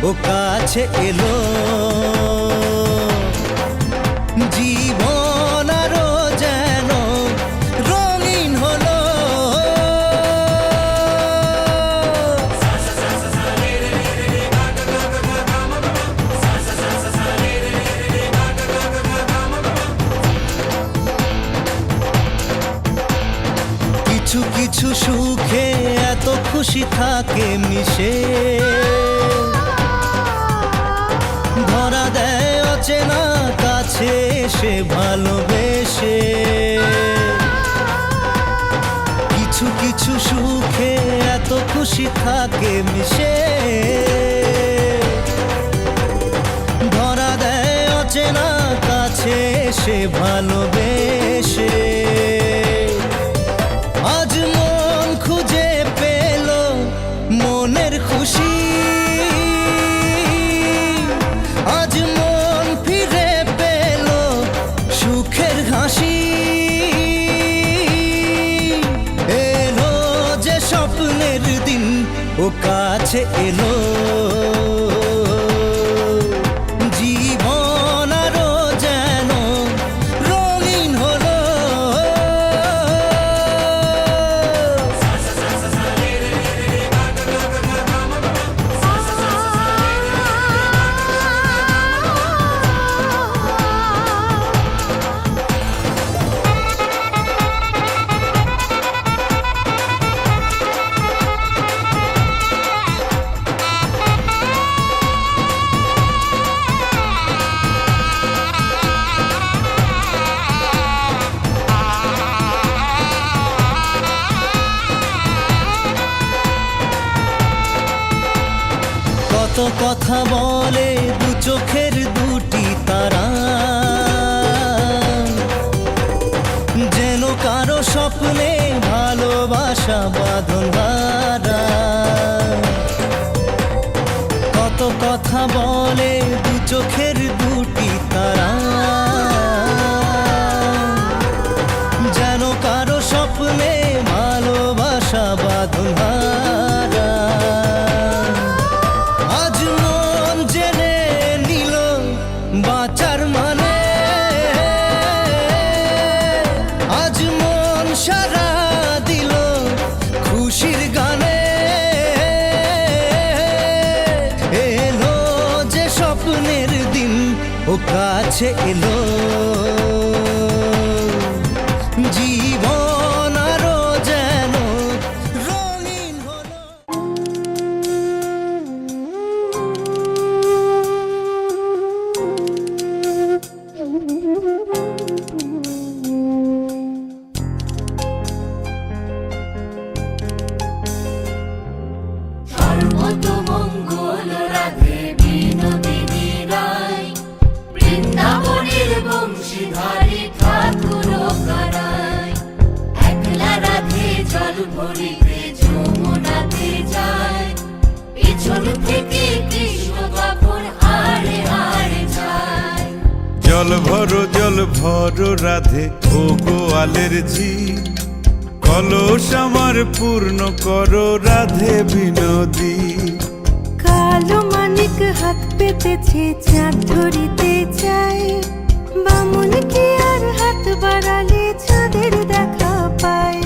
ও কাছে এলো, জীবন আরো যেন রঙিন হলো। কিছু কিছু সুখে এত খুশি থাকে মিশে, ধরা দেয় অচেনা কাছে এসে ভালোবেসে। কিছু কিছু সুখে এত খুশি থাকে মিশে, ধরা দেয় অচেনা কাছে এসে ভালোবেসে। আজ মন খুঁজে পেল মনের খুশি, আজ মন ফিরে পেল সুখের হাসি। এলো যে স্বপ্নের দিন, ও কাছে এলো, জীবন আরো যেন রঙিন হলো। কত কথা বলে দু চোখের দুটি তারা, যেন কারো স্বপ্নে ভালোবাসা বাঁধন হারা। কত কথা বলে দু চোখের দুটি তারা, যেন কারো স্বপ্নে ভালোবাসা বাঁধন হারা। আজ মন জেনে নিল বাঁচার মানে, আজ মন সারা দিল খুশির গানে। এলো যে স্বপ্নের দিন, ও কাছে এলো, জীবন আরো যেন রঙিন হলো। সর্বতমঙ্গল রাধে বিনোদিনী রায়, বৃন্দাবনের বংশীধারী ঠাকুর কারায়। একলা রাধে জল ভরিতে যমুনাতে যায়, পিছন থেকে কৃষ্ণ তখন হারে হারে যায়। জল ভরো রাধে ও গোয়ালের ঝি, কলস আমার পূর্ণ করো রাধে বিনোদী। কালো মানিক হাত পেতেছে চাঁদ ধরিতে চাই, বামুন কি আর হাত বাড়ালে চাঁদের দেখা পায়।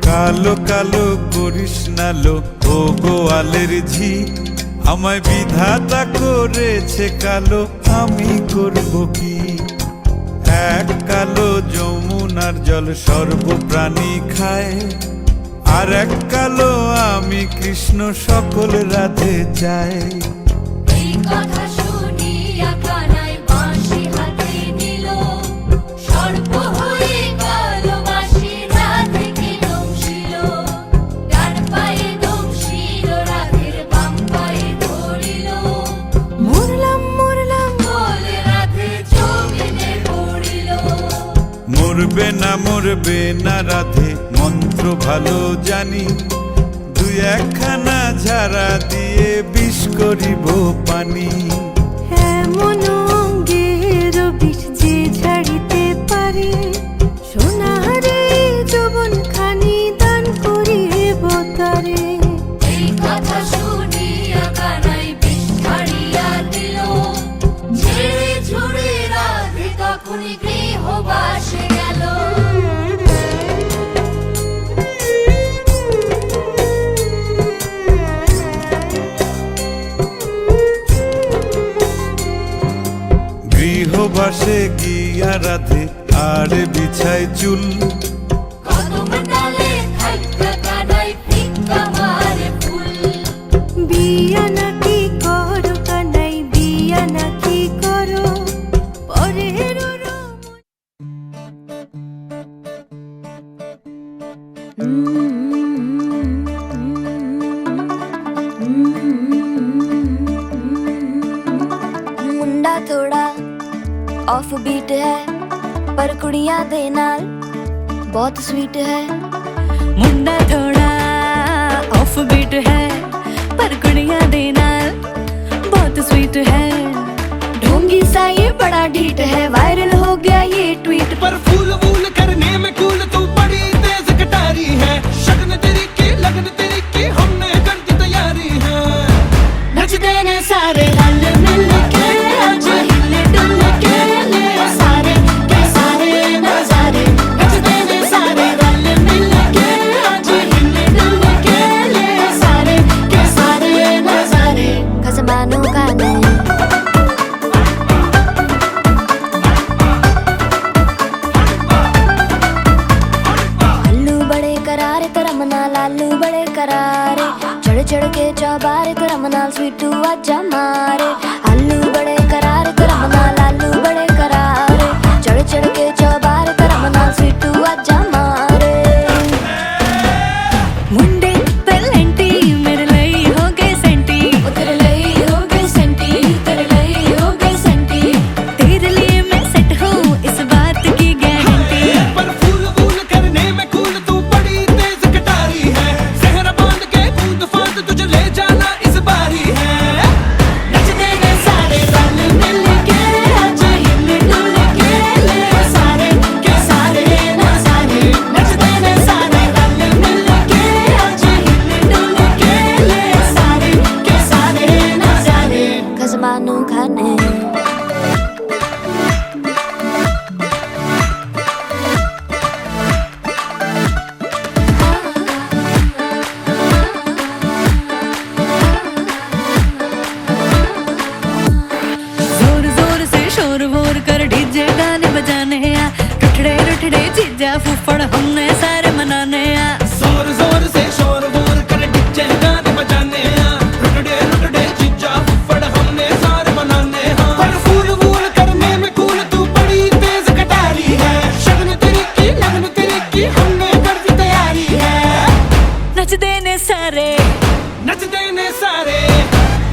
কালো কালো করিস নালো ও গোয়ালের ঝি, আমায় বিধাতা করেছে কালো, আমি করব কি? এক কালো যমুনার জল সর্বপ্রাণী খায়, আর এক কালো আমি কৃষ্ণ সকল রাধে চাই। এই কথা শুনিয়া কানাই বাঁশি হাতে নিল, সর্প হয়ে কালো বাঁশি রাধেকে দংশিল। ডান পায়ে দংশিল, রাধের বাম পায়ে ধরিল। মরলাম মরলাম বলে রাধে জমিনে পড়িল। মরবে না রাধে মন্ত্র ভালো জানি, দুই একখানা ঝাড়া দিয়ে বিষ করিব পানি। এমন অঙ্গের বিষ যে ঝাড়িতে পারে, সোনারে যৌবন খানি দান করিব তারে। এই কথা শুনিয়া কানাই বিষ্ঠা ভাসে গিয়া রাধে আর বিছায় চুল। কদম ডালে থাইকা কানাই ফিক্কা মারে ফুল। বিয়া নাকি করো কানাই বিয়া নাকি করো পরের मुंडा थोड़ा ऑफ बीट है पर कुड़ियां दे नाल बहुत स्वीट है। मुंडा थोड़ा ऑफ बीट है पर कुड़ियां दे नाल बहुत स्वीट है। ढोंगी सा ये बड़ा ढीठ है वायरल हो गया ये ट्वीट। पर फूल वूल करने में कूल तू बड़ी तेज कटारी है। शगन तेरी की लगन तेरी की हमने कर दी तैयारी है। नचते ने सारे रल मिल के आज हिले डुल के ले सारे के सारे नजारे। नचते ने सारे रल मिल के आज हिले डुल के ले सारे के सारे नजारे। खसमानों का नहीं करारे तरम नाल आलू बड़े करारे। चढ़ चढ़ के चौबारे तरम नाल स्वीटू आजा मारे। आलू बड़े करारे तरम नाल आलू बड़े करारे। चढ़ चढ़ के चौबारे तरम नाल स्वीटू आजा मारे। मुंडे पेलेंटी मेरे ਲਈ ਹੋ ਗਏ ਸੈਂਟੀ। ओ तेरे ਲਈ हो गई सेंटी तेरे ਲਈ हो गई सेंटी। तेरे लिए मैं सेट हूँ इस बात की गारंटी। पर फूल वूल करने में कूल तू बड़ी तेज कटारी है। जहर बांध के कूद फांद तुझे ले जाना इस बारी है। नचते ने सारे रल मिल के आज हिले डुल के ले सारे के सारे नजारे। नचते ने सारे रल मिल के आज हिले डुल के ले सारे के सारे नजारे। खसमानों खाने जोर जोर से शोर वोर कर डीजे गाने बजाने आ। रुठड़े रुठड़े जीजा फूफड़ हमने सारे मनाने आ। जोर जोर से शोर वोर कर डीजे गाने बजाने हैं। रुटड़े रुटड़े जीजा फुफड़ हमने सारे मनाने हैं। पर फूल वूल करने में कूल तू बड़ी तेज कटारी है। शगन तेरी की लगन तेरी की हमने कर दी तैयारी है। नचदे ने सारे नचते ने सारे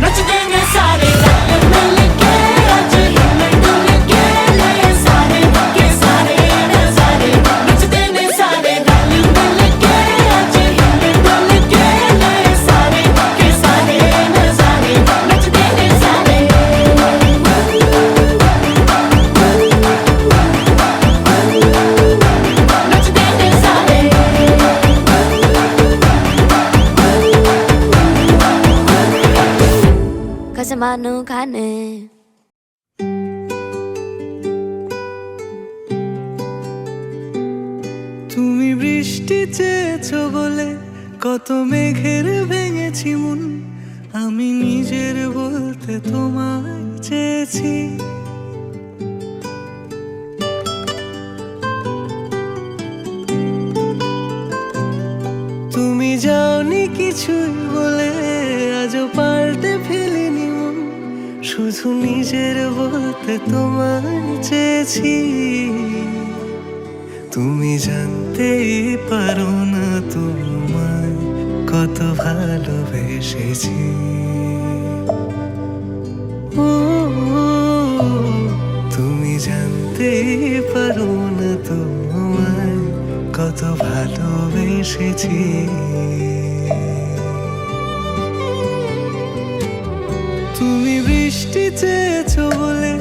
नचते ने सारे रल मिल के आज हिले डुल के ले सारे के सारे नजारे। नचते ने सारे रल मिल के आज हिले डुल के ले सारे के सारे नजारे। नचते ने सारे नचते ने सारे खसमानों खाने তুমি বৃষ্টি চেয়েছো বলে কত মেঘের ভেঙেছি মন। আমি নিজের বলতে তোমায় চেয়েছি। তুমি যাওনি কিছুই বলে আজও পাল্টে ফেলিনি মন। শুধু নিজের বলতে তোমায় চেয়েছি। তুমি জানতেই পারো না তোমায় কত ভালোবেসেছি। ও তুমি জানতেই পারো না তোমায় কত ভালোবেসেছি। তুমি বৃষ্টি চেয়েছো বলে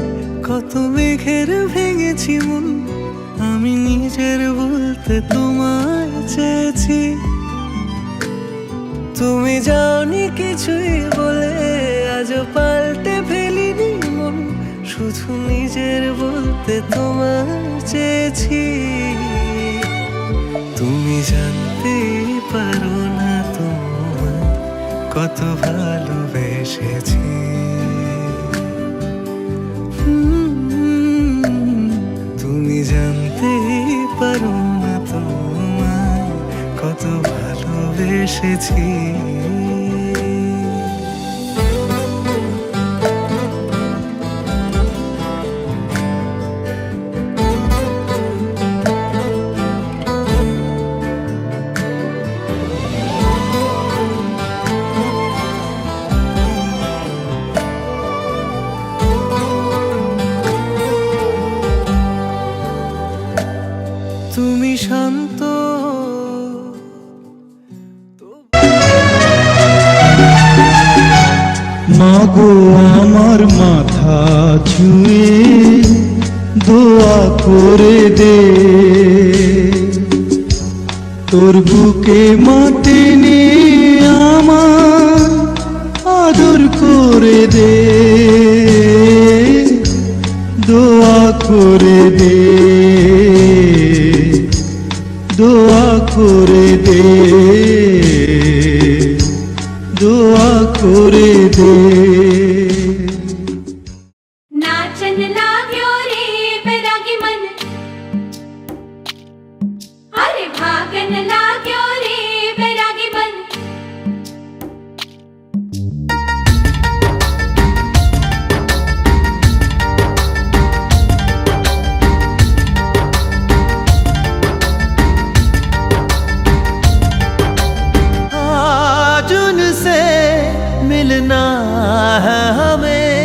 কত মেঘের ভেঙেছি মন। আমি নিজের বলতে তোমায় চেয়েছি। তুমি যাওনি কিছুই বলে আজও পাল্টে ফেলিনি মন। শুধু নিজের বলতে তোমায় চেয়েছি। তুমি জানতেই পারো না তোমায় কত ভালোবেসেছি। বসেছি। তুমি শান্ত মাগো আমার মাথা ছুঁয়ে দোয়া করে দে, তোর বুকে মাটি নিয়ে আমার আদর করে দে, দোয়া করে দে, দোয়া করে দে, দোয়া করে দে। नाचन लाग्यो रे बैरागी मन, अरे भागन लाग्यो रे बैरागी मन। आज उनसे मिलना है हमें,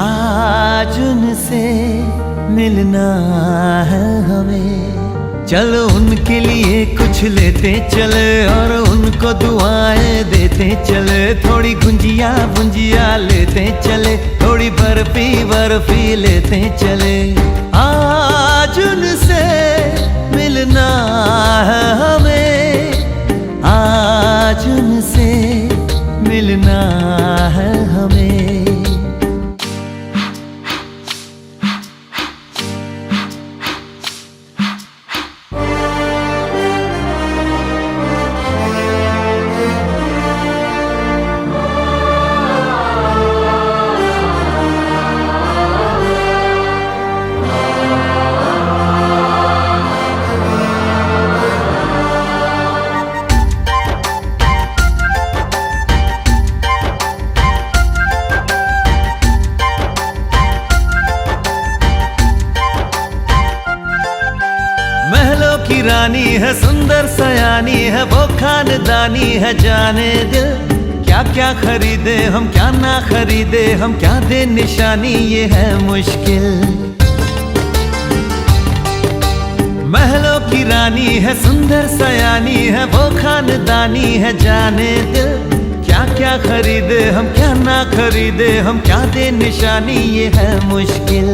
आज उनसे मिलना है हमें। चलो उनके लिए कुछ लेते चले और उनको दुआएं देते चले, थोड़ी गुंजिया गुंजिया लेते चले, थोड़ी बर्फी बर्फी लेते चले। आज उनसे मिलना है हमें, आज उनसे मिलना है हमें। महलों की रानी है, सुंदर सयानी है, वो खानदानी है जाने दिल। क्या क्या खरीदे हम, क्या ना खरीदे हम, क्या दे निशानी, ये है मुश्किल। महलों की रानी है, सुंदर सयानी है, वो खानदानी है जाने दिल। क्या क्या खरीदे हम, क्या ना खरीदे हम, क्या दे निशानी, ये है मुश्किल।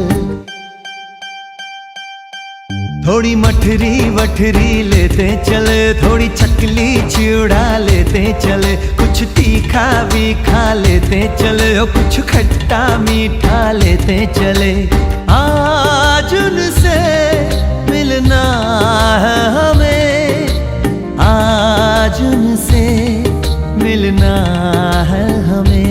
थोड़ी मठरी वठरी लेते चले, थोड़ी चकली चिड़ा लेते चले, कुछ तीखा भी खा लेते चले, और कुछ खट्टा मीठा लेते चले। आज उनसे मिलना है हमें, आज उनसे मिलना है हमें।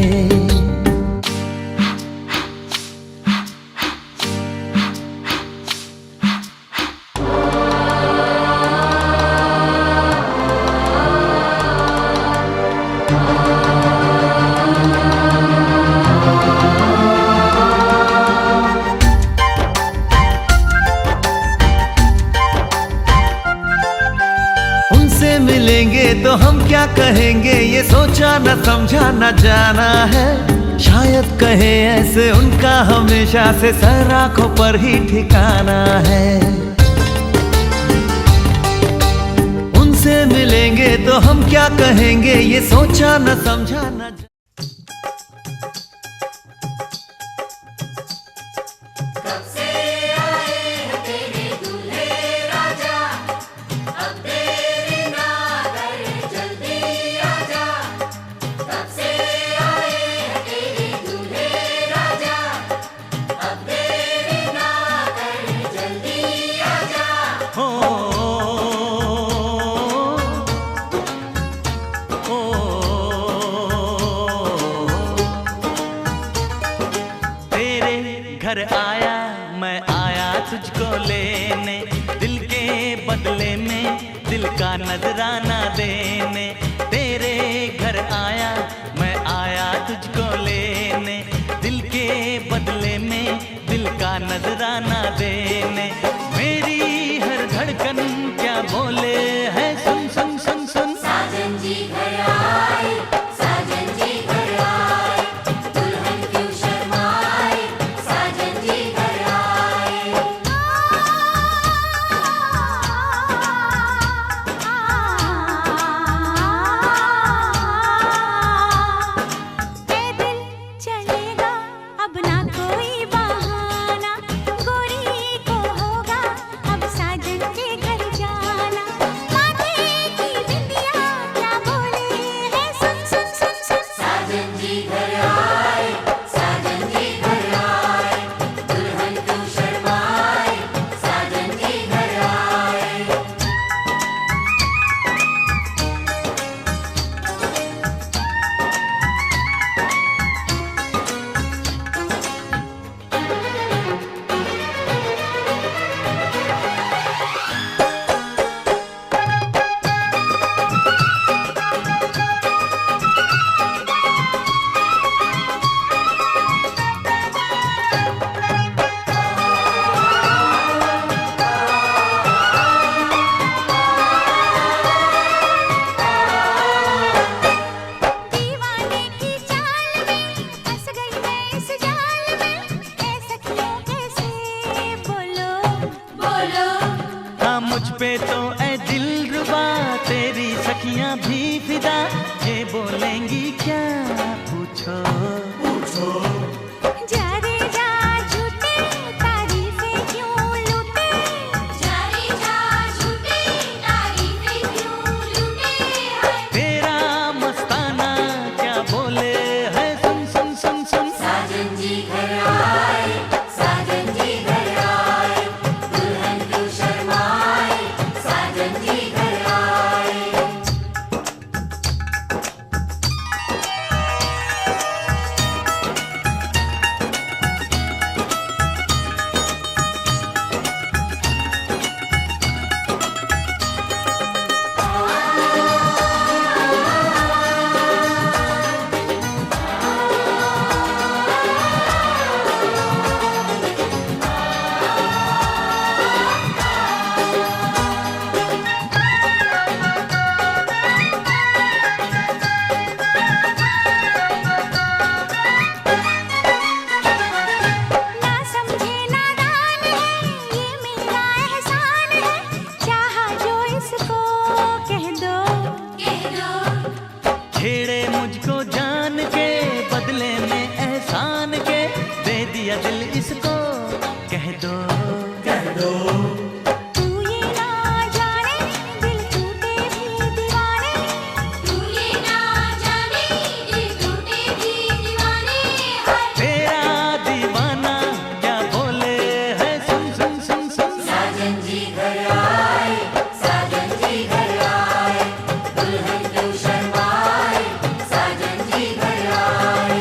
उनसे मिलेंगे तो हम क्या कहेंगे, ये सोचा न समझा न जाना है। शायद कहे ऐसे उनका हमेशा से सर आंखों पर ही ठिकाना है। उनसे मिलेंगे तो हम क्या कहेंगे, ये सोचा न समझा न कब से आए हैं तेरे दूल्हे राजा, अब देरी ना कर जल्दी आजा। कब से आए हैं तेरे दूल्हे राजा, अब देरी ना कर जल्दी आजा। तेरे घर आया मैं आया तुझको लेने, दिल के बदले में दिल का नजराना देने। तेरे घर आया मैं आया तुझको लेने, दिल के बदले में दिल का नजराना देने। मेरी हर धड़कन क्या बोले है सुन सुन सुन सुन। साजन जी घर आए, साजन जी घर आए, दुल्हन क्यों शर्माए, साजन जी घर आए। पैदल चलेगा अब ना कोई बहाना, गोरी को होगा अब साजन के घर जाना। माथे की बिंदिया क्या बोले है सुन सुन सुन सुन। साजन जी घर आए, साजन जी घर आए, दुल्हन क्यों शर्माए, साजन जी घर आए। दीवाने की चाल में फंस गई मैं इस जाल में, ऐसा क्यों कैसे बोलो बोलो हाँ मुझ पे तो ऐ दिलरुबा तेरी सखियां भी फिदा, ये बोलेंगी क्या पूछो। जा रे जा झूठे तारीफें क्यों लूटे, जारी जा झूठी तारीफें क्यों लूटे हैं। तेरा मस्ताना क्या बोले है सुन सुन सुन सुन। साजन जी घर आए, साजन जी घर आए, दुल्हन क्यों शर्माए, साजन जी घर आए। ना समझे नादान है ये मेरा एहसान है, चाहा जो इसको कह दो। कह दो छेड़े मुझको जान के बदले में एहसान के, दे दिया दिल इसको कह दो। तू ये ना जाने दिल टूटे भी दीवाने, तू ये ना जाने दिल टूटे भी दीवाने हैं। तेरा दीवाना क्या बोले है सुन सुन सुन सुन। साजन जी घर आए, साजन जी घर आए, दुल्हन क्यों शर्माए, साजन जी घर आए।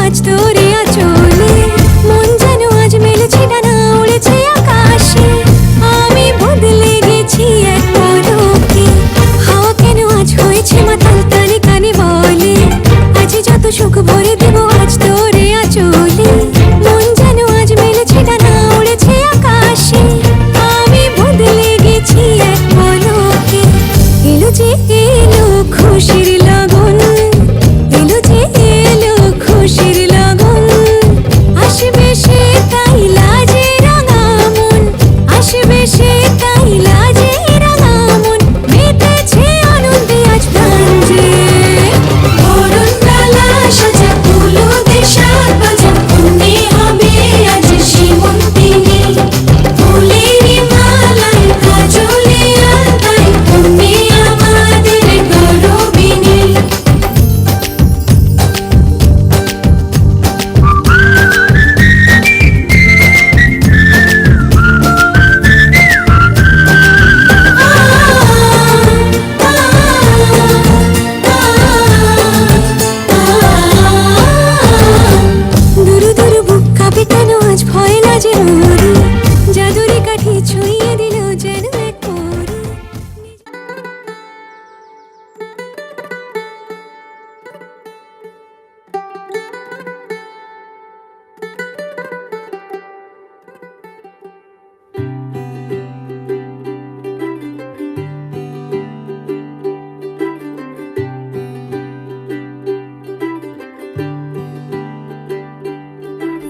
আজ তোরে আঁচলে মন যেন আজ মেলেছে ডানা উড়েছে আকাশে আমি বদলে গেছি এক পলকে হাওয়া কেন আজ হয়েছে মাতাল কানে কানে বলে আজ যত সুখ ভরে দেব আজ তোরে আঁচলে মন যেন আজ মেলেছে ডানা উড়েছে আকাশে আমি বদলে গেছি এক পলকে এলো যে এলো খুশির লগন এলো যে এলো খুশির লগন আসবে সে তাই লাজে রাঙা মন আসবে সে তাই লাজে রাঙা মন মেতেছে আনন্দে আজ প্রাণ যে বরণ ডালা সাজা ফুলো দেশার বাজা অন্যে হবে আজ সীমন্তিনী ফুলেরই মালায় কাজলে আলতায় অন্যে আমাদের গৌরবিনী দুরু দুরু বুক কাঁপে কেন আজ ভয় লাজে মরি জাদুরি কাঠি ছুঁয়ে দিল যেন এক পরি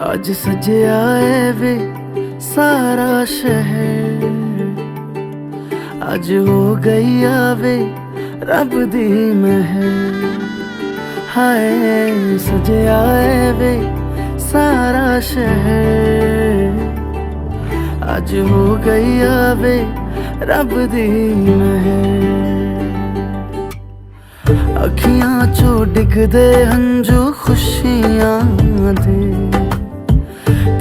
ਅੱਜ ਸਜਿਆ ਏ ਵੇ ਸਾਰਾ ਸ਼ਹਿਰ ਅੱਜ ਹੋ ਗਈ ਆਵੇ ਰੱਬ ਦੀ ਮਹਿਰ ਹਾਏ ਸਜਿਆ ਏ ਵੇ ਸਾਰਾ ਸ਼ਹਿਰ ਅੱਜ ਹੋ ਗਈ ਆਵੇ ਰੱਬ ਦੀ ਮਹਿਰ ਅੱਖੀਆਂ ਚੋਂ ਡਿੱਗਦੇ ਹੰਝੂ ਖੁਸ਼ੀਆਂ ਦੇ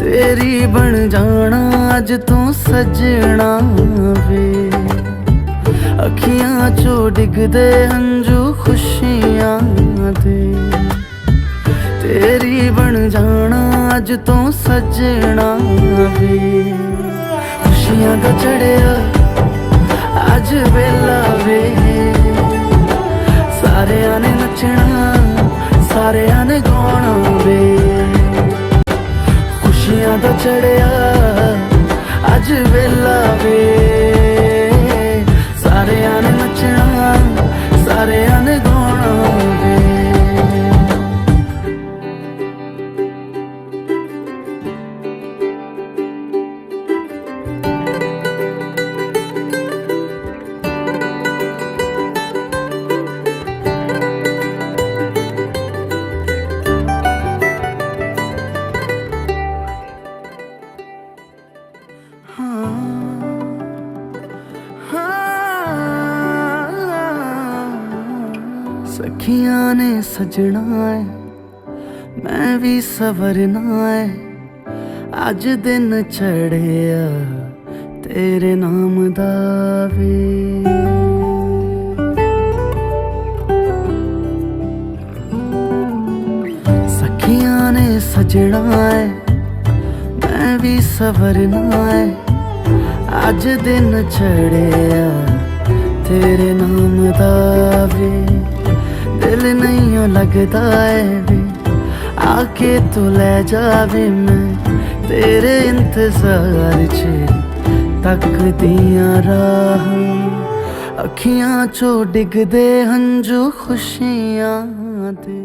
तेरी बन जाना अज तू सजना वे अखियां चो डिगदे हंजू खुशियां दे तेरी बन जाना अज तू सजना वे खुशियां दा चढ़िया अज वेला वे सारेयां ने नचना सारेयां ने गाना वे खुशियां दा चढ़िया अज वेला वे सारेयां ने नचना सारेयां ने गाना वे सखियां ने सजना है मैं भी सवरना है अज दिन चढ़िया तेरे नाम दा वे सखियां ने सजना है मैं भी सवरना है अज दिन चढ़िया तेरे नाम दा वे दिल नहीं लगता है वे आके तू ले जावे मैं तेरे इंतजार च तक दिया राह अखियां चो डिगदे हंजू खुशियां दे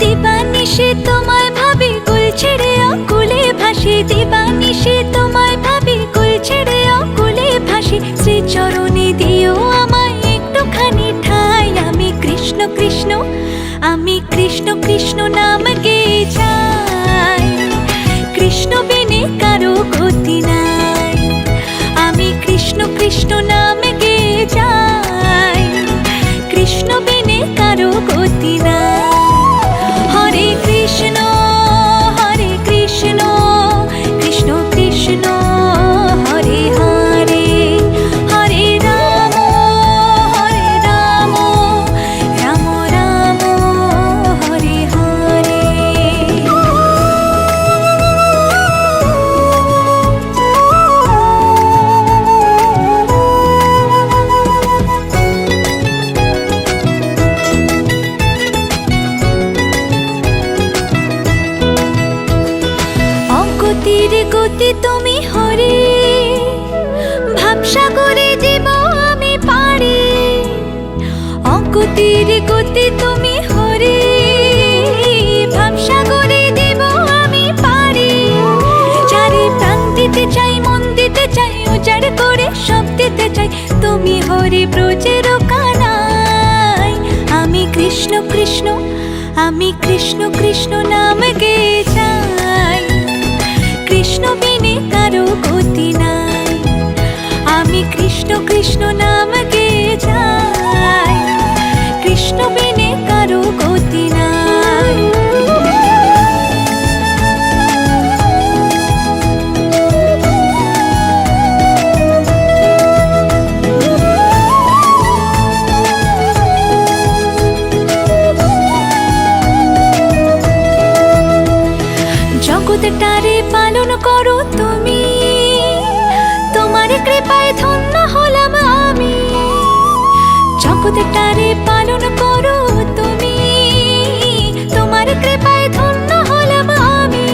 দিবানিশে তোমায় ভাবি কুল ছেড়ে অকুলে ভাসি দিবানিশে তোমায় ভাবি কুল ছেড়ে অকুলে ভাসি শ্রীচরণে দিও আমায় একটুখানি ঠাঁই আমি কৃষ্ণ কৃষ্ণ কৃষ্ণ নাম গেয়ে যাই কৃষ্ণ বিনে কারো গতি নাই আমি কৃষ্ণ কৃষ্ণ নাম গেয়ে যাই কৃষ্ণ বিনে কারো গতি নাই হরে কৃষ্ণ কৃষ্ণ কৃষ্ণ হরে হরে হরে রাম রাম রাম হরে হরে। অগতির গতি তুমি হরে, ভাবসাগরে জীব আমি পারি। অগতির গতি তুমি হরে, ভাবসাগরে জীব আমি পারি। চারি প্রাণ দিতে চাই, মন দিতে চাই, উজাড় করে সব দিতে চাই, তুমি হরে ব্রজের কানাই। আমি কৃষ্ণ কৃষ্ণ, আমি কৃষ্ণ কৃষ্ণ নাম গেয়ে যাই, কৃষ্ণ বিনে কারো গতি নাই। আমি কৃষ্ণ কৃষ্ণ নাম গেয়ে যাই, কৃষ্ণ বিনে কারো গতি নাই। জগৎটারে পালন করো তুমি, তোমার কৃপায় ধন্য হলাম আমি। জগৎটারে পালন করো তুমি, তোমার কৃপায় ধন্য হলাম আমি।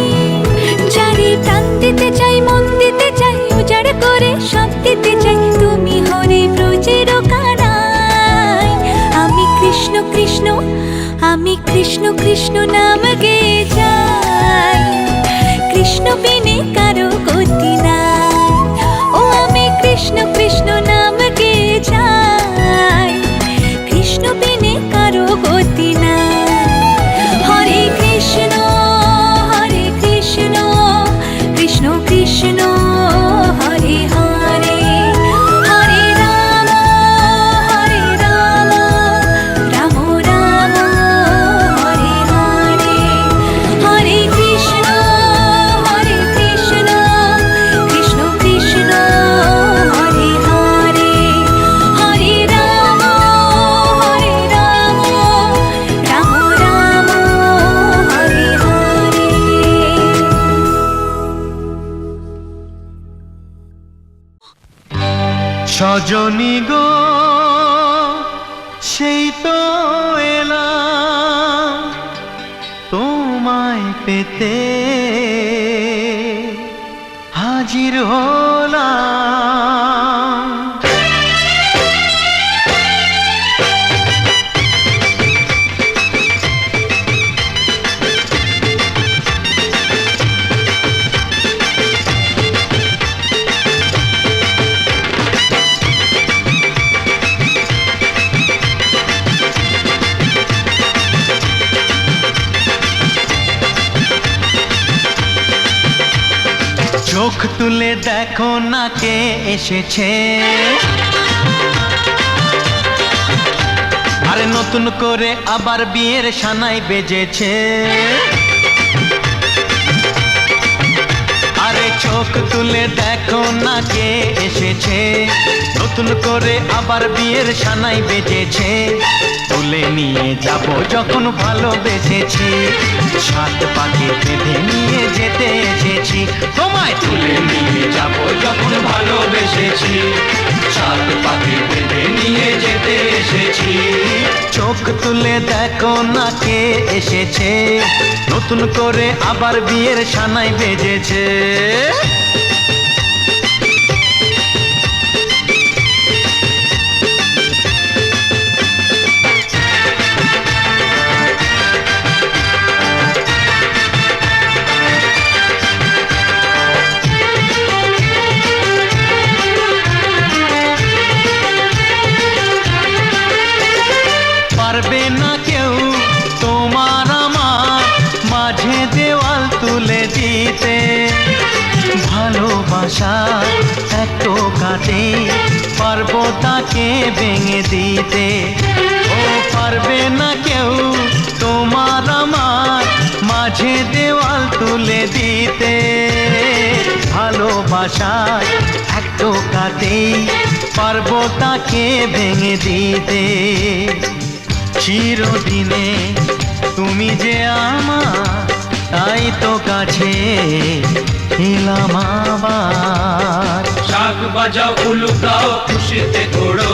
যারে প্রাণ দিতে চাই, মন দিতে চাই, উজাড় করে সব দিতে চাই, তুমি হরে ব্রজের কানাই। আমি কৃষ্ণ কৃষ্ণ, আমি কৃষ্ণ কৃষ্ণ নাম গেয়ে যাই, কৃষ্ণ বিনে কারো গতি নাই। ও আমি কৃষ্ণ কৃষ্ণ নাম গেয়ে যাই, কৃষ্ণ বিনে কারো গতি নাই। হরে কৃষ্ণ কৃষ্ণ কৃষ্ণ হরে হরে হরে রাম রাম রাম হরে হরে হরে কৃষ্ণ কৃষ্ণ কৃষ্ণ হরে হরে হরে রাম রাম রাম হরে হরে। সজনী গো সেই তো এলাম তোমায় পেতে, হাজির হলাম। চোখ তুলে দেখো না কে এসেছে, আরে নতুন করে আবার বিয়ের সানাই বেজেছে। আরে চোখ তুলে দেখো না কে এসেছে, নতুন করে আবার বিয়ের সানাই বেজেছে। তুলে নিয়ে যাব যখন ভালোবেসেছি, সাত পাকে বেঁধে নিয়ে যেতে এসেছি। তোমায় তুলে নিয়ে যাব যখন ভালোবেসেছি, সাত পাকে বেঁধে নিয়ে যেতে এসেছি। চোখ তুলে দেখো না কে এসেছে, নতুন করে আবার বিয়ের সানাই বেজেছে। পারবে না কেউ তোমার আমার মাঝে দেওয়াল তুলে দিতে, ভালোবাসা এত কাটে পারবো তাকে ভেঙে দিতে। ও পারবে না কেউ তোমার আমার ভালোবাসায় এক টোকাতেই পারবো তাকে ভেঙে দিতে। চিরদিনে তুমি যে আমার, তাই তো কাছে এলাম আবার। শাক বাজাও উলুকাও খুশিতে ঘোড়ো,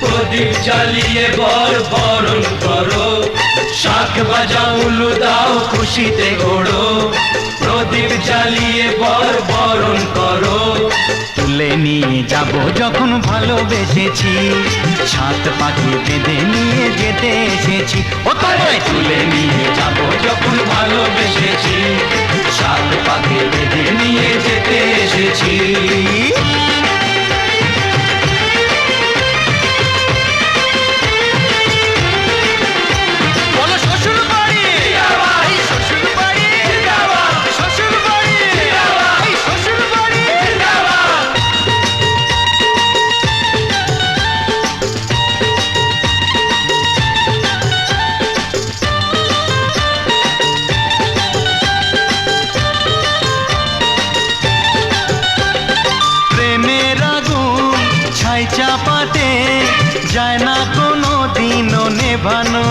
প্রদীপ জ্বালিয়ে বরণ করো। শাক বাজাও উলু দাও খুশিতে ঘোড়ো, প্রদীপ জ্বালিয়ে বরণ করো। তুলে নিয়ে যাব যখন ভালোবেসেছি, সাত পাখি বেঁধে নিয়ে যেতে এসেছি। ও তোমায় তুলে নিয়ে যাব যখন ভালোবেসেছি, সাত পাখি বেঁধে নিয়ে যেতে এসেছি। বলো শ্বশুর বাড়ি, এই শ্বশুর বাড়ি, শ্বশুর বাড়ি, এই শ্বশুর বাড়ি। প্রেমের আগুন ছাই চাপাতে যায় না কোনো দিনও নেভানো।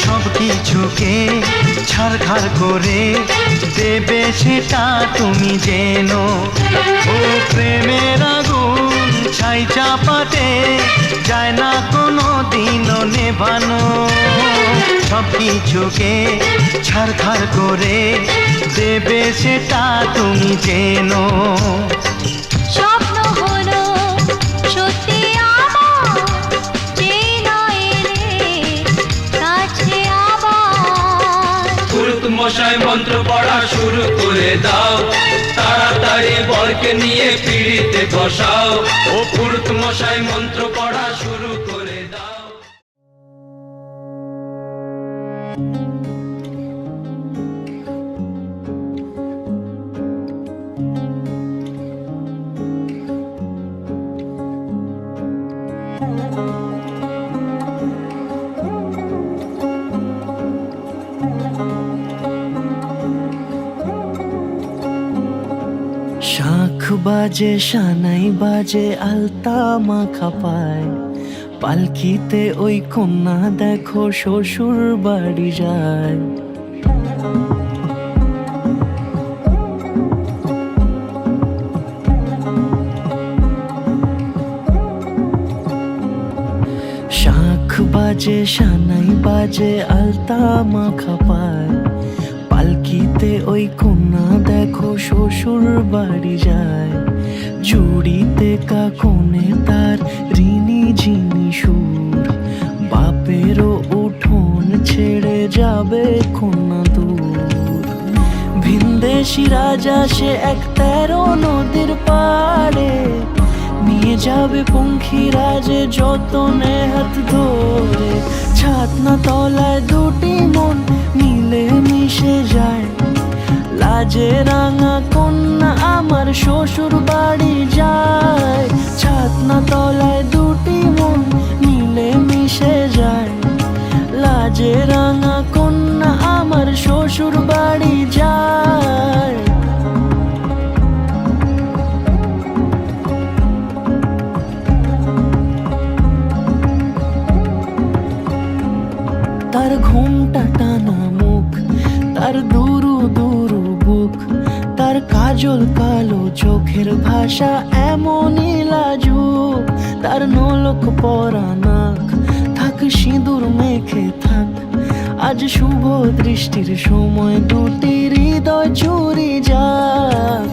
সব কিছুকে ছারখার করে দেবে সেটা তুমি জেনো। ও প্রেমের আগুন ছাই চাপাতে যায় না কোনো দিনও নেভানো। সব কিছুকে ছারখার করে দেবে সেটা তুমি জেনো। স্বপ্ন হলো সত্যি আমার, যেই না এলে কাছে আবার। পুরুত মশাই মন্ত্র পড়া শুরু করে দাও, তাড়াতাড়ি বরকে নিয়ে পিড়িতে বসাও। ও পুরুত মশাই মন্ত্র পড়া শুরু করে দাও। শাখ বাজে সানাই বাজে আলতা মাখা পায়, পালকিতে ওই কন্যা দেখো শ্বশুর বাড়ি যায়। শাখ বাজে সানাই বাজে আলতা মাখা পায়, পালকিতে ওই কন্যা দেখো শ্বশুর বাড়ি যায়। জুড়িতে কাকনে তার ঋণী ঝিনি সুর, বাপেরও উঠোন ছেড়ে যাবে কন্যা দূর। ভিনদেশি রাজা সে এক 13 নদীর পাড়ে, নিয়ে যাবে পঙ্খী রাজে যতনে হাত ধরে। ছাতনা তলায় দুটি মন মিলে মিশে যায়, লাজে রাঙা কন্যা আমার শ্বশুর বাড়ি যায়। ছাতনা তলায় দুটি মন মিলে মিশে যায়, লাজে রাঙা কন্যা আমার শ্বশুর বাড়ি যায়। তার ঘুমটা টানা মুখ, তার দুরু দুরু বুক, তার কাজল কালো চোখের ভাষা এমনই লাজুক। তার নোলক পরা নাক, থাক সিঁদুর মেখে থাক। আজ শুভ দৃষ্টির সময় দুটি হৃদয় চুরি যাক।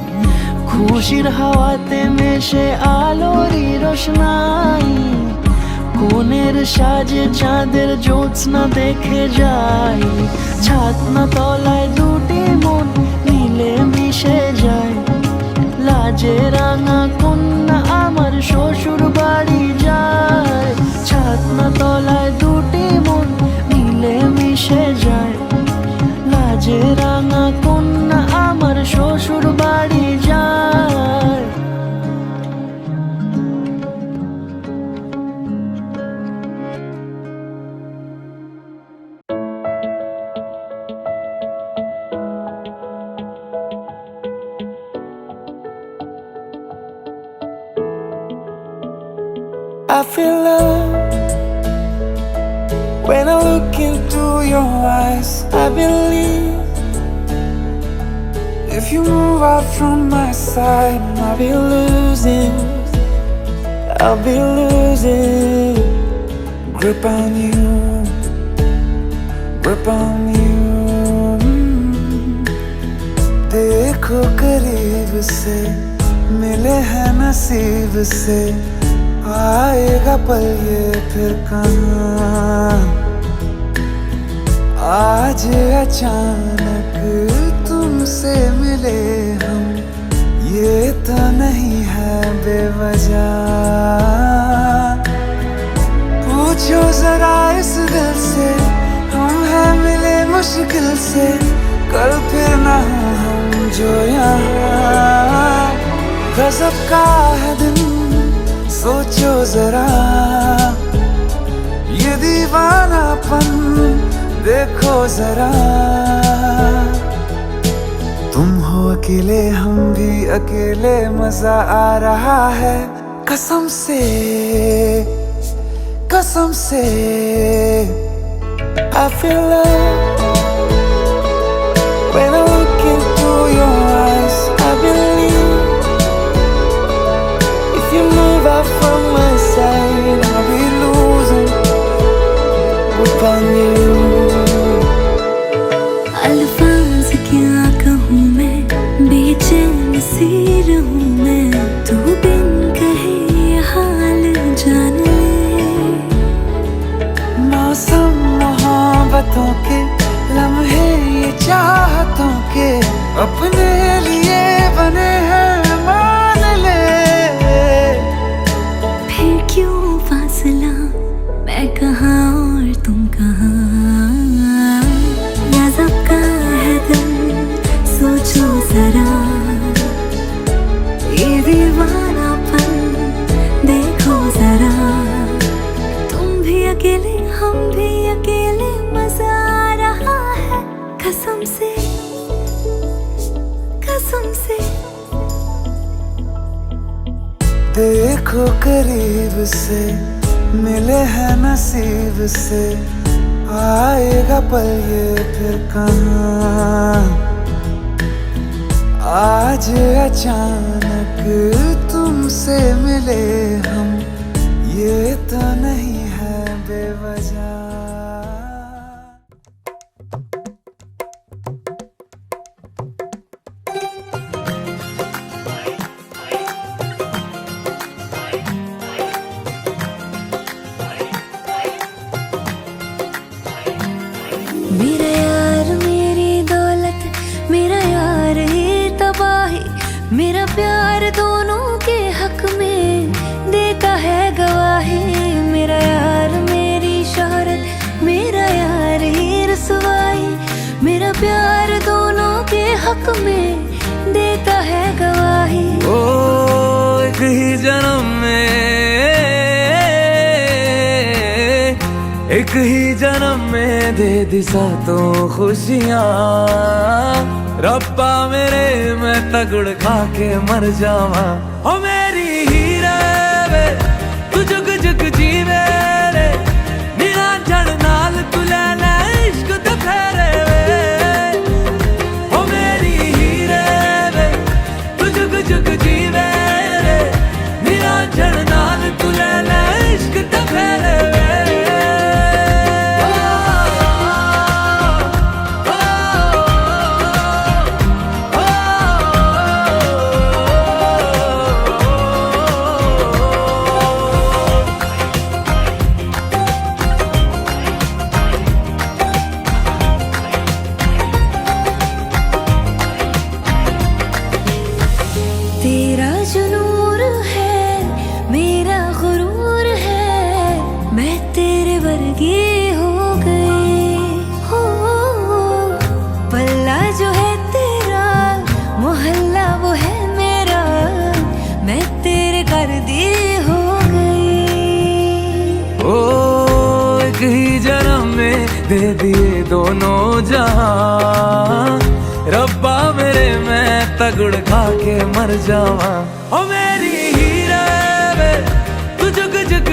খুশির হাওয়াতে মেশে আলোরই রোশনাই, কোণের সাজে চাঁদের জ্যোৎস্না দেখে যাই। ছাতনা তলায় দুটি মন মিলে মিশে যায়, লাজে রাঙা কন্যা আমার শ্বশুর বাড়ি যায়। ছাতনা তলায় দুটি মন মিলে মিশে যায়, লাজে রাঙা কন্যা আমার শ্বশুর বাড়ি যায়। I feel love when I look into your eyes. I believe if you move out from my side, I'll be losing grip on you, grip on you. देखो करीब से मिले हैं नसीब से, आएगा पल ये फिर कहाँ। आज अचानक तुमसे मिले हम, ये तो नहीं है बेवजह। पूछो जरा इस दिल से, हम हैं मिले मुश्किल से, कल फिर ना हो हम जो यहाँ। गजब का है दिन सोचो जरा, ये दीवानापन देखो जरा। तुम हो अकेले हम भी अकेले, मजा आ रहा है कसम से, कसम से। I feel love when I look into your eyes. I believe if you move out from my side, I'll be losing grip on you. अल्फाज क्या कहूँ मैं, बेचैन सी रहूँ मैं, तू बिन कहे ये हाल जान ले। मौसम मोहब्बतों के लम्हे ये चाहतों के, अपने लिए बने हैं मान ले। फिर क्यों फासला, मैं कहाँ और तुम कहाँ। गजब का है दिल सोचो जरा, ये दीवानापन देखो जरा। तुम भी अकेले हम भी अकेले, मजा आ रहा है कसम से, कसम से। देखो करीब से मिले हैं नसीब से, आएगा पल ये फिर कहाँ। आज अचानक तुमसे मिले हम, ये तो नहीं है बेवजह। मेरा यार मेरी दौलत, मेरा यार ये तबाही, मेरा प्यार दोनों के हक में देता है गवाही। मेरा यार मेरी शोहरत, मेरा यार ये रसवाई, मेरा प्यार दोनों के हक में देता है गवाही। ओ एक ही जन्म में, एक ही जन्म में दे दी सातों खुशियाँ। रब्बा मेरे मैं तगड़ खा के मर जावा। ओ मेरी हीरे वे तू जुग जुग जीवे रे, नीला जड़ नाल तू ले ले इश्क ते फेरे वे। ओ मेरी हीरे वे तू जुग जुग जीवे रे, नीला जड़ नाल तू ले ले इश्क ते फेरे वे। तेरा जो नूर है मेरा गुरूर है, मैं तेरे वर्गी हो गई हो। पल्ला जो है तेरा, मोहल्ला वो है मेरा, मैं तेरे कर दी हो गई। ओ एक ही जन्म में दे दिए दोनों जहां। रब्बा मेरे मैं तगड़ खा के मर जावा। ओ मेरी हीरे वे तू जुग जुग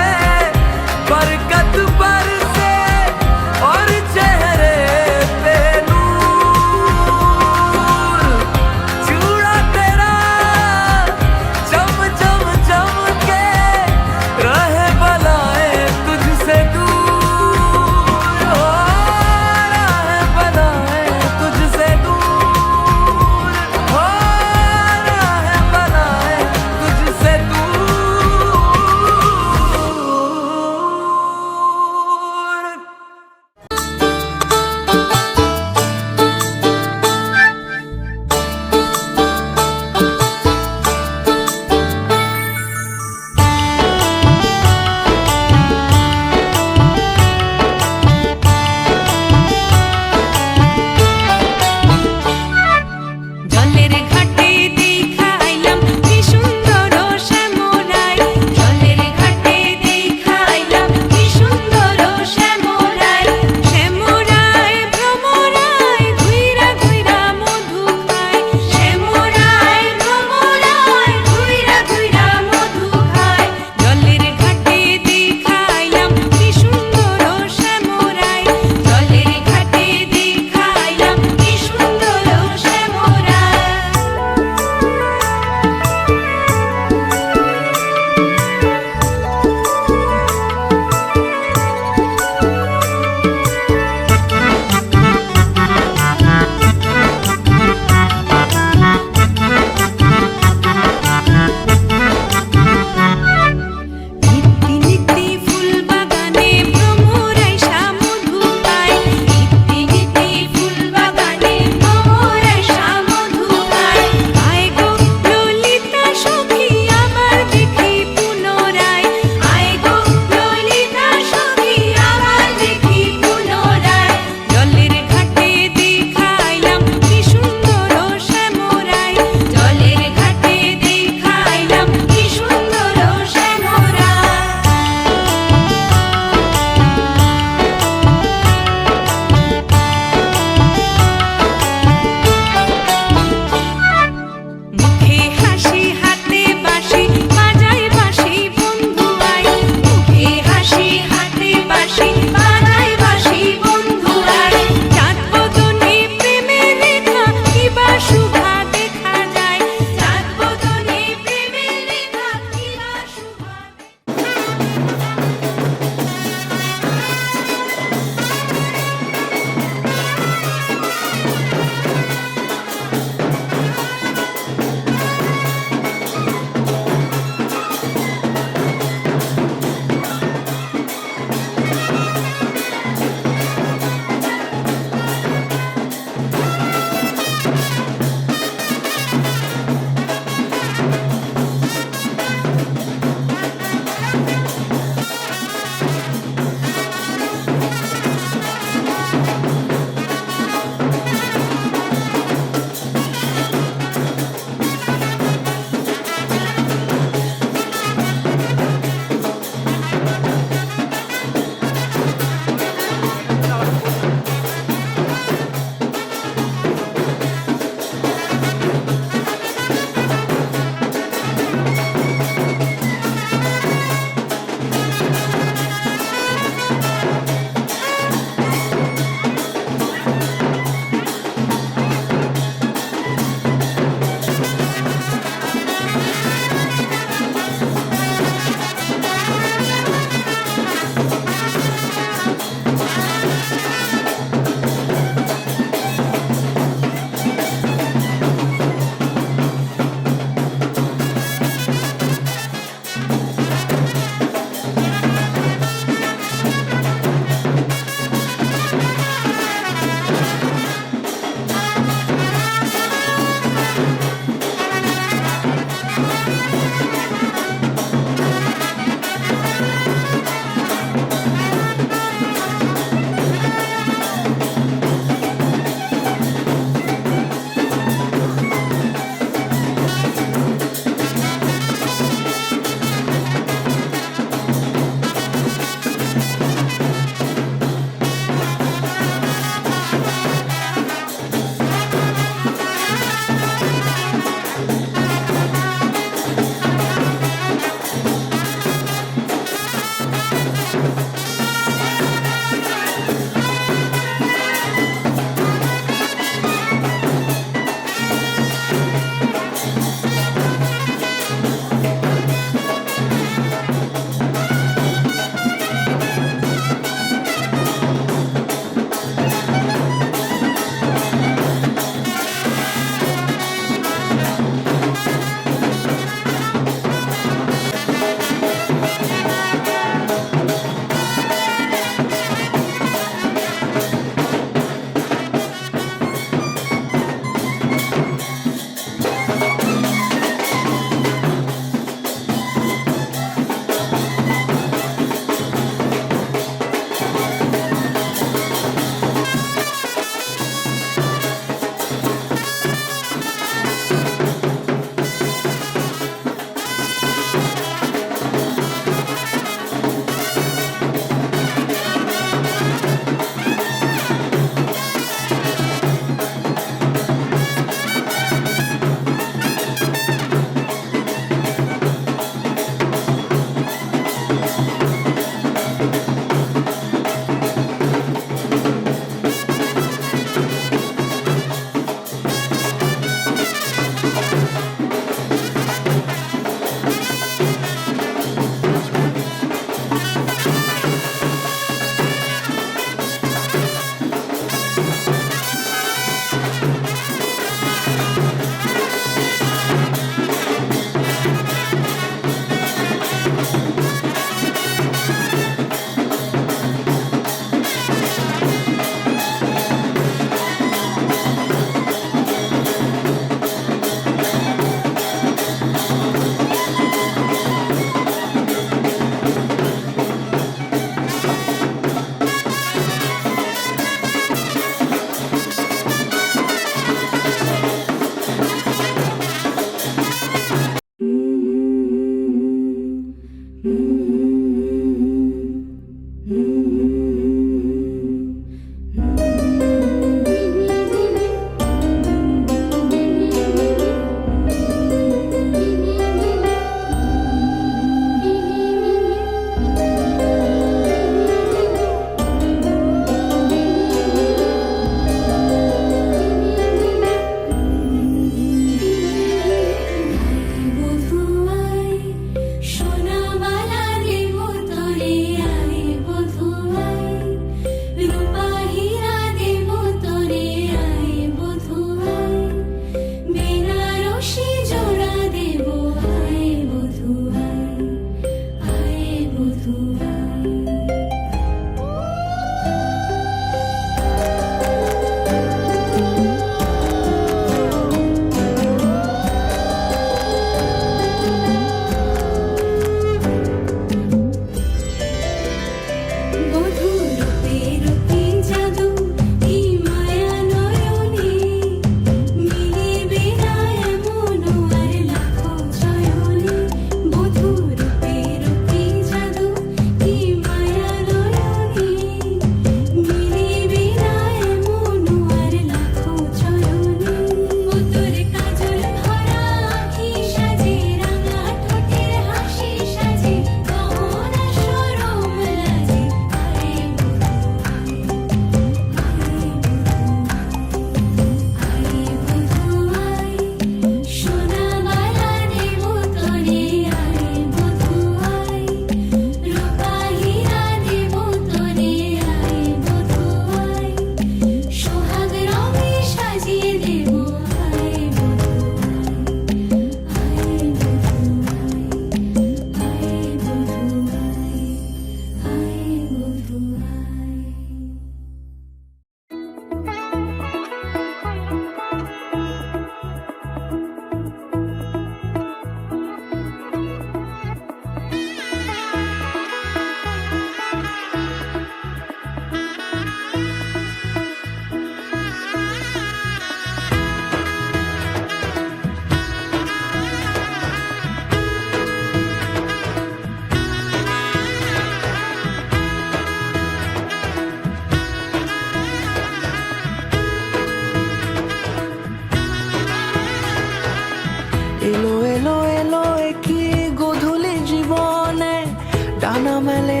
না মেলে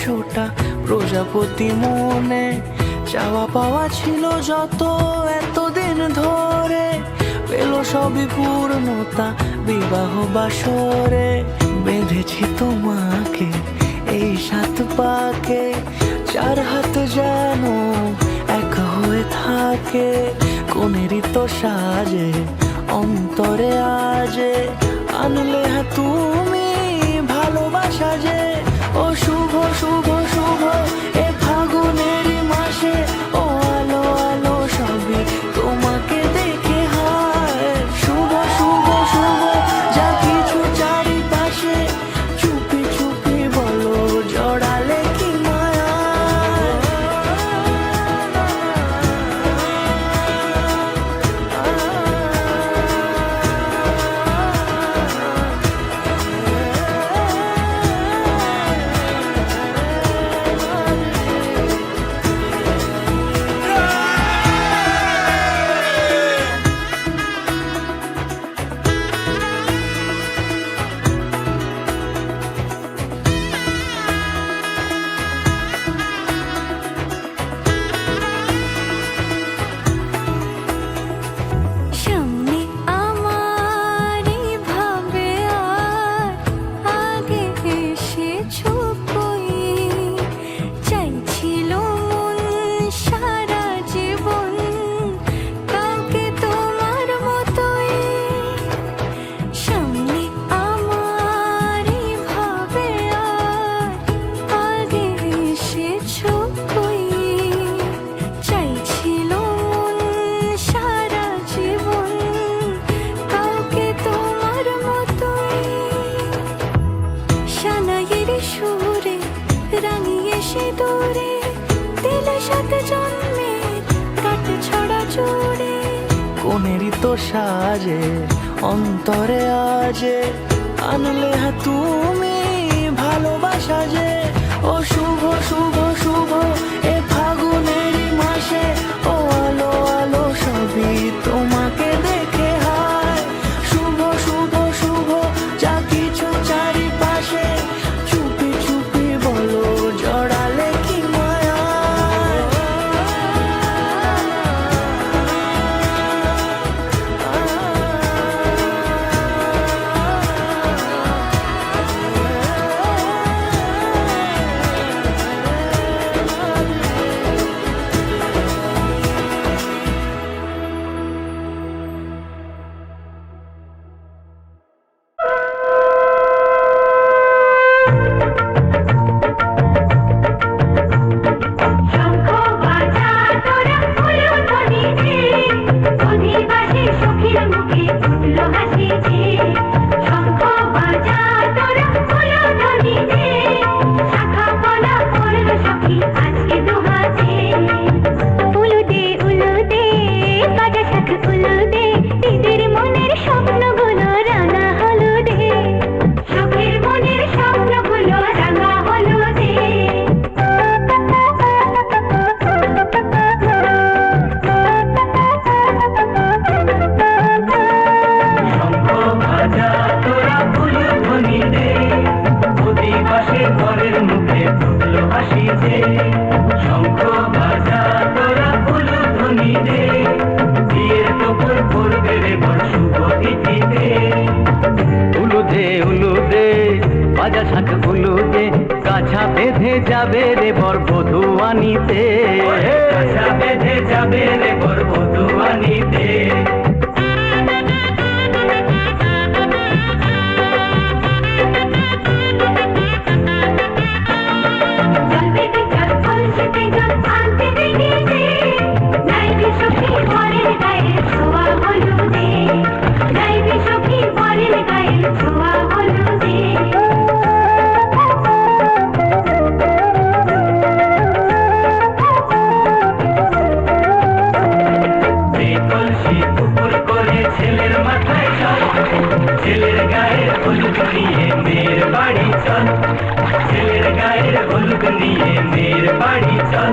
100টা প্রজাপতি মনে, চাওয়া পাওয়া ছিল যত এতদিন ধরে, পেল সবই পূর্ণতা বিবাহ বাসরে। বেঁধেছি তোমাকে এই 7 পাকে, 4 হাত যেন এক হয়ে থাকে। কোনেরই তো সাজে অন্তরে আজে, আনলে তুমি ভালোবাসা যে। ও শুভ শুভ শুভ এ ফাগুনেরই মাসে, ও আলো আলো সবই তোমাকে দেখে হয়। শুভ শুভ শুভ যা কিছু চারিপাশে, চুপি চুপি বলো জড়ালে কি মায়া। সামনে আমার ভাবে আর আগে এসেছো কই, চাইছিল মন সারা জীবন কাউকে তোমার মতোই। সামনে আমার ভাবে আর আগে এসেছো কই, চাইছিল মন সারা জীবন কাউকে তোমার মতোই। সানাইয়ের সুরে রাঙিয়ে সে দূরে, দিলে 7 জন্মের কাট ছড়া জোড়ে। কোনেরই তো সাজে অন্তরে আজে, আনলে তুমি ভালোবাসা যে। ও শুভ শুভ শুভ এ ফাগুনেরই মাসে, ও আলো আলো সবই তোমাকে দেখে হয়। শুভ শুভ শুভ যা কিছু চারিপাশে, চুপি চুপি বলো জড়ালে কি মায়া। শঙ্খ বাজা তোরা ফুলো ধ্বনি দে, অধিবাসী সখীর মুখে ফুটলো হাসি যে। শঙ্খ বাজা তোরা ফুলো ধ্বনি দে, শাখা পলা পড়লো সখী আজকে দুহাতে। উলু দে বাজা শাখ উলু দে, দিদির মনের স্বপ্নগুলো রাঙা হলুদে, সখীর মনের স্বপ্নগুলো রাঙা হলুদে। শঙ্খ বাজা তোরা ফুলো ধ্বনি দে, অধিবাসী ঘরের মুখে ফুটলো হাসি যে। শঙ্খ বাজা তোরা ফুলো ধ্বনি দে, বিয়ের টুকুর পড়বে রে বড় শুভ তিথিতে। উলু দে বাজা শাখ উলু দে, কাছা বেঁধে যাবে রে বর বধূ আনিতে। কাছা বেঁধে যাবে রে বর বধূ আনিতে। জল বেঁধে জল কলসিতে জল আনতে দেখে যে, নাইবে সখী বরের গায়ে ছোঁয়া হলুদে, নাইবে সখী বরের গায়ে ছোঁয়া হলুদে। এই কলসি পুকুর করে ছেলের মাথায় চল, ছেলের গায়ের হলুদ নিয়ে মেয়ের বাড়ি চল, ছেলের গায়ের হলুদ নিয়ে মেয়ের বাড়ি চল।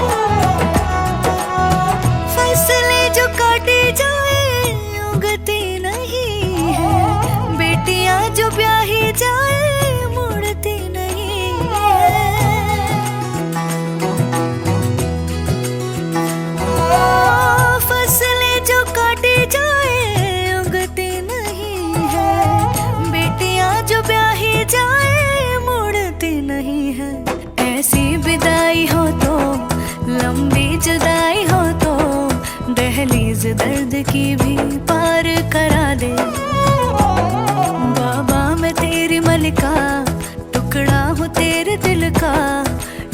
दहलीज दर्द की भी पार करा दे। बाबा मैं तेरी मलिका, टुकड़ा हूँ तेरे दिल का,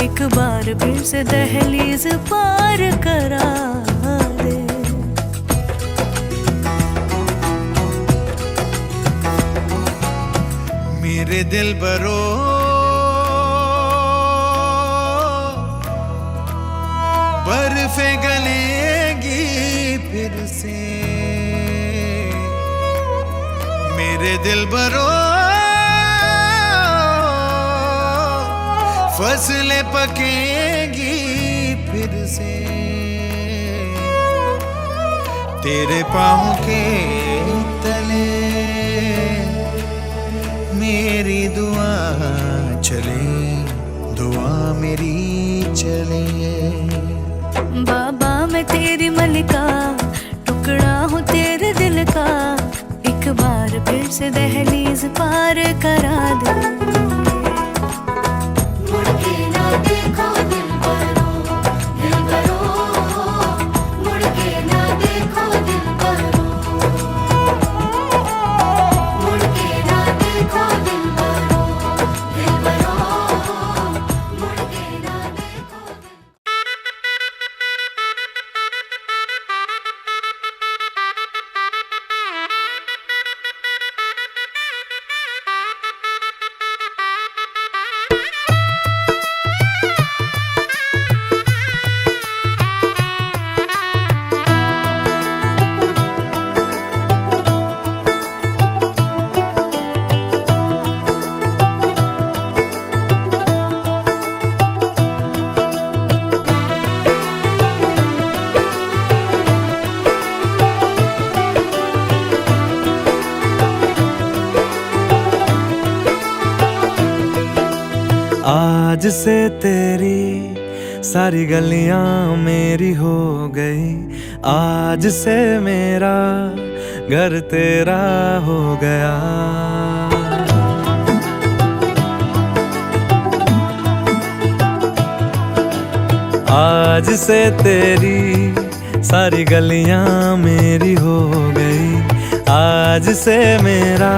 एक बार फिर से दहलीज पार करा दे। मेरे दिल बरो बर्फे गलेगी फिर से, मेरे दिल बरो फसलें पकेगी फिर से, तेरे पाँव के तले मेरी दुआ चले, दुआ मेरी चले। बाबा मैं तेरी मलिका, टुकड़ा हूँ तेरे दिल का, एक बार फिर से दहलीज पार करा दे। मुड़ के ना देखो दिलबरो, दिलबरो, मुड़ के ना देखो दिलबरो, मुड़ के ना देखो दिलबरो, दिलबरो, मुड़ के ना देखो। आज से तेरी सारी गलियां मेरी हो गई, आज से मेरा घर तेरा हो गया। आज से तेरी सारी गलियां मेरी हो गई, आज से मेरा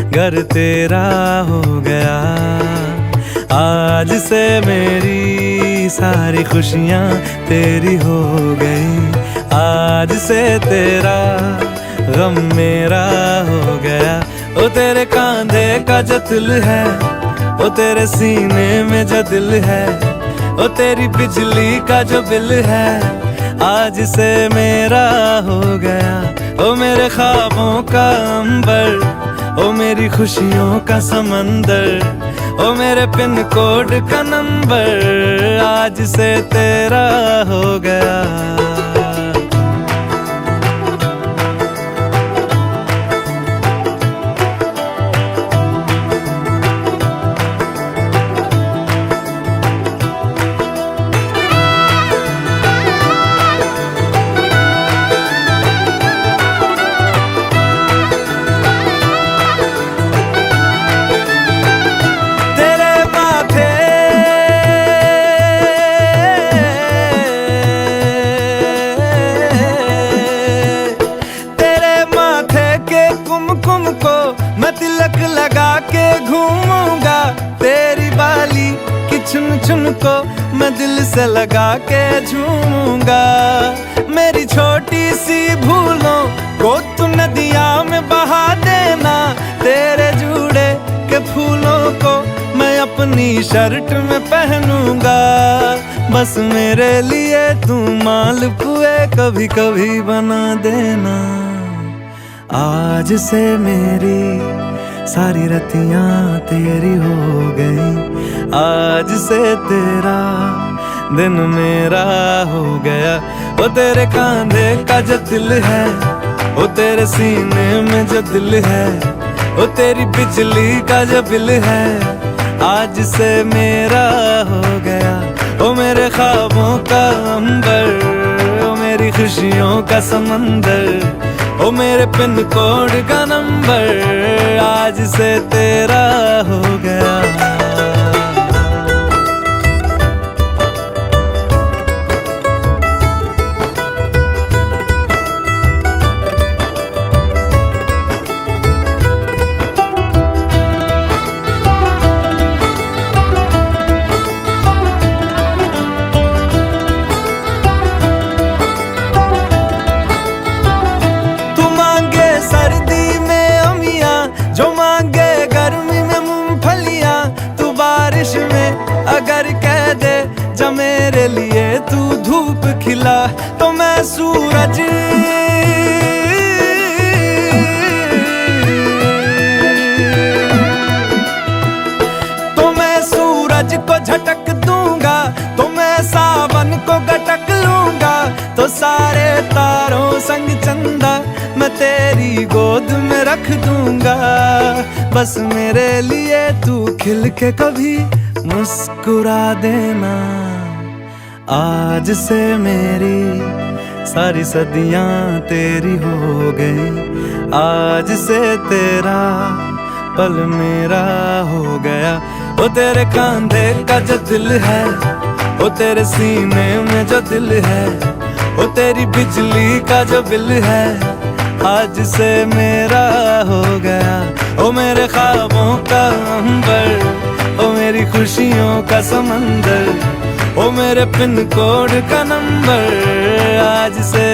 घर तेरा हो गया। आज से मेरी सारी खुशियाँ तेरी हो गई, आज से तेरा गम मेरा हो गया। ओ तेरे कांधे का जो दिल है, ओ तेरे सीने में जो दिल है, ओ तेरी बिजली का जो बिल है, आज से मेरा हो गया। ओ मेरे ख्वाबों का अंबर, ओ मेरी खुशियों का समंदर, ओ मेरे पिन कोड का नंबर, आज से तेरा हो गया। चुन चुन को मैं दिल से लगा के झूमूंगा। मेरी छोटी सी भूलों को तू नदिया में बहा देना, तेरे जुड़े के फूलों को मैं अपनी शर्ट में पहनूंगा। बस मेरे लिए तू मालपुए कभी कभी बना देना। आज से मेरी सारी रतियां तेरी हो गई, आज से तेरा दिन मेरा हो गया। ओ तेरे कांधे का जो दिल है, ओ तेरे सीने में जो दिल है, ओ तेरी बिजली का जो बिल है, आज से मेरा हो गया। ओ मेरे ख्वाबों का अंबर, ओ मेरी खुशियों का समंदर, ओ मेरे पिन कोड का नंबर, आज से तेरा हो गया। मेरे लिए तू धूप खिला तो मैं सूरज, तो मैं सूरज को झटक दूंगा, तो मैं सावन को गटक लूंगा, तो सारे तारों संग चंदा मैं तेरी गोद में रख दूंगा। बस मेरे लिए तू खिल के कभी मुस्कुरा देना। आज से मेरी सारी सदियां तेरी हो गई, आज से तेरा पल मेरा हो गया। वो तेरे कांधे का जो दिल है, वो तेरे सीने में जो दिल है, वो तेरी बिजली का जो बिल है, आज से मेरा हो गया। ओ मेरे ख्वाबों का अंबर, ओ मेरी खुशियों का समंदर, ओ मेरे पिन कोड का नंबर, आज से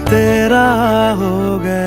तेरा हो गया।